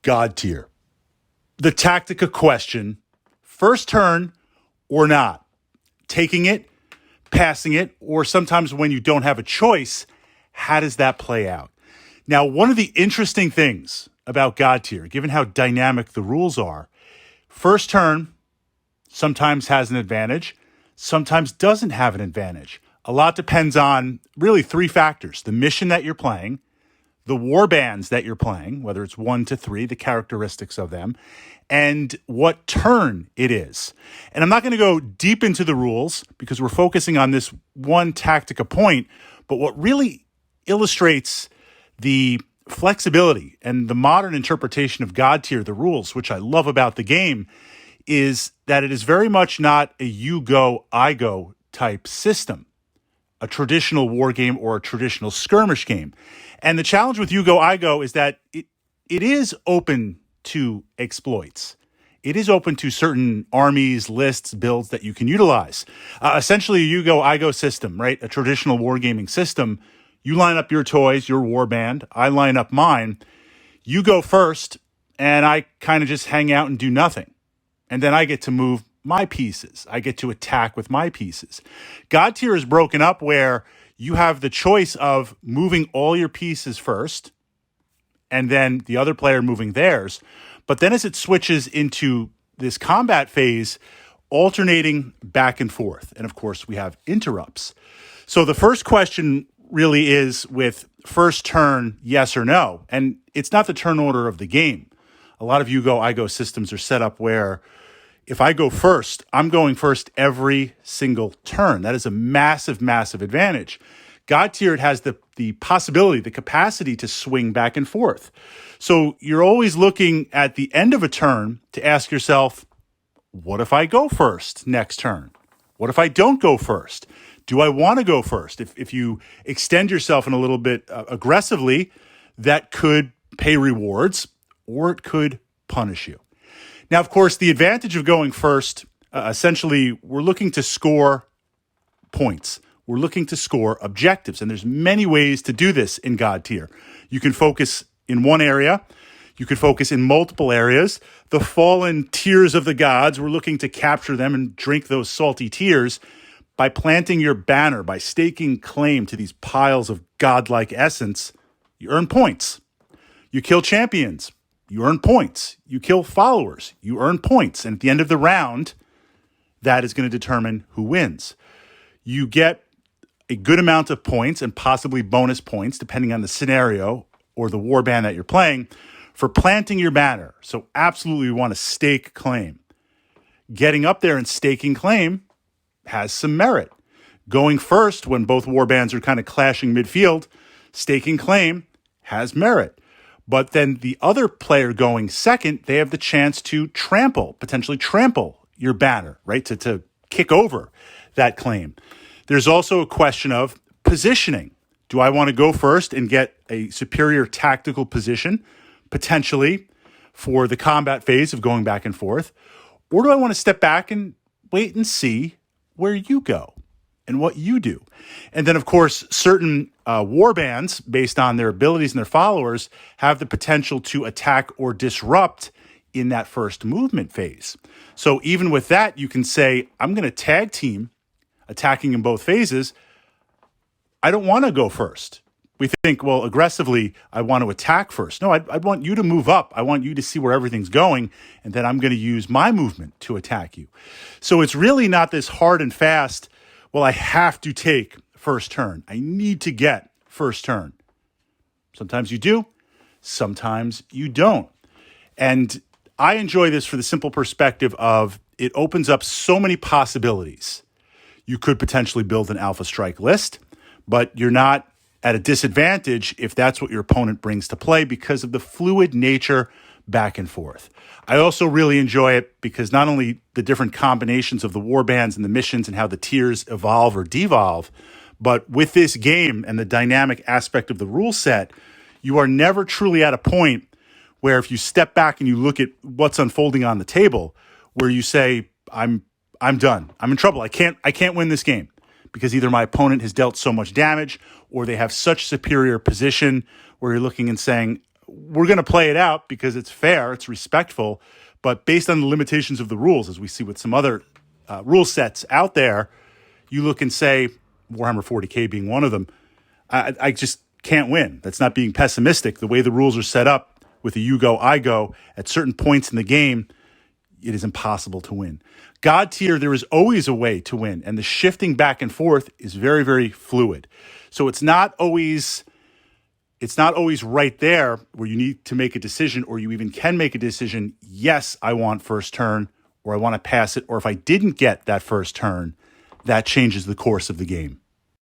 Godtear. The Tactica question, first turn or not, taking it, passing it, or sometimes when you don't have a choice, how does that play out? Now, one of the interesting things about Godtear, given how dynamic the rules are, first turn sometimes has an advantage, sometimes doesn't have an advantage. A lot depends on really three factors: the mission that you're playing, the war bands that you're playing, whether it's 1 to 3, the characteristics of them, and what turn it is. And I'm not going to go deep into the rules because we're focusing on this one Tactica point, but what really illustrates the flexibility and the modern interpretation of Godtear, the rules, which I love about the game, is that it is very much not a you go, I go type system, a traditional war game or a traditional skirmish game. And the challenge with you go, I go is that it is open to exploits. It is open to certain armies, lists, builds that you can utilize. Essentially, a you go, I go system, right? A traditional wargaming system. You line up your toys, your war band. I line up mine. You go first, and I kind of just hang out and do nothing. And then I get to move my pieces. I get to attack with my pieces. Godtear is broken up where you have the choice of moving all your pieces first and then the other player moving theirs. But then as it switches into this combat phase, alternating back and forth. And of course, we have interrupts. So the first question really is with first turn, yes or no. And it's not the turn order of the game. A lot of you go, I go systems are set up where if I go first, I'm going first every single turn. That is a massive, massive advantage. Godtear has the possibility, the capacity to swing back and forth. So you're always looking at the end of a turn to ask yourself, what if I go first next turn? What if I don't go first? Do I want to go first? If you extend yourself in a little bit aggressively, that could pay rewards or it could punish you. Now, of course, the advantage of going first, essentially, we're looking to score points. We're looking to score objectives. And there's many ways to do this in Godtear. You can focus in one area. You could focus in multiple areas. The fallen tears of the gods, we're looking to capture them and drink those salty tears by planting your banner, by staking claim to these piles of godlike essence. You earn points. You kill champions. You earn points. You kill followers. You earn points. And at the end of the round, that is going to determine who wins. You get a good amount of points and possibly bonus points, depending on the scenario or the warband that you're playing, for planting your banner. So absolutely we want to stake claim. Getting up there and staking claim has some merit. Going first when both warbands are kind of clashing midfield, staking claim has merit. But then the other player going second, they have the chance to potentially trample your banner, right? To kick over that claim. There's also a question of positioning. Do I want to go first and get a superior tactical position, potentially, for the combat phase of going back and forth? Or do I want to step back and wait and see where you go and what you do? And then, of course, certain war bands, based on their abilities and their followers, have the potential to attack or disrupt in that first movement phase. So even with that, you can say, I'm going to tag team attacking in both phases. I don't want to go first. We think, well, aggressively, I want to attack first. No, I want you to move up. I want you to see where everything's going, and then I'm going to use my movement to attack you. So it's really not this hard and fast, well, I have to take first turn. I need to get first turn. Sometimes you do. Sometimes you don't. And I enjoy this for the simple perspective of it opens up so many possibilities. You could potentially build an Alpha Strike list, but you're not at a disadvantage if that's what your opponent brings to play because of the fluid nature back and forth. I also really enjoy it because not only the different combinations of the war bands and the missions and how the tiers evolve or devolve, but with this game and the dynamic aspect of the rule set, you are never truly at a point where if you step back and you look at what's unfolding on the table, where you say, I'm done. I'm in trouble. I can't win this game because either my opponent has dealt so much damage or they have such superior position where you're looking and saying, we're going to play it out because it's fair, it's respectful, but based on the limitations of the rules, as we see with some other rule sets out there, you look and say, Warhammer 40K being one of them, I just can't win. That's not being pessimistic. The way the rules are set up with a you go, I go, at certain points in the game, it is impossible to win. Godtear, there is always a way to win, and the shifting back and forth is very, very fluid. So it's not always right there where you need to make a decision, or you even can make a decision. Yes, I want first turn, or I want to pass it, or if I didn't get that first turn, that changes the course of the game.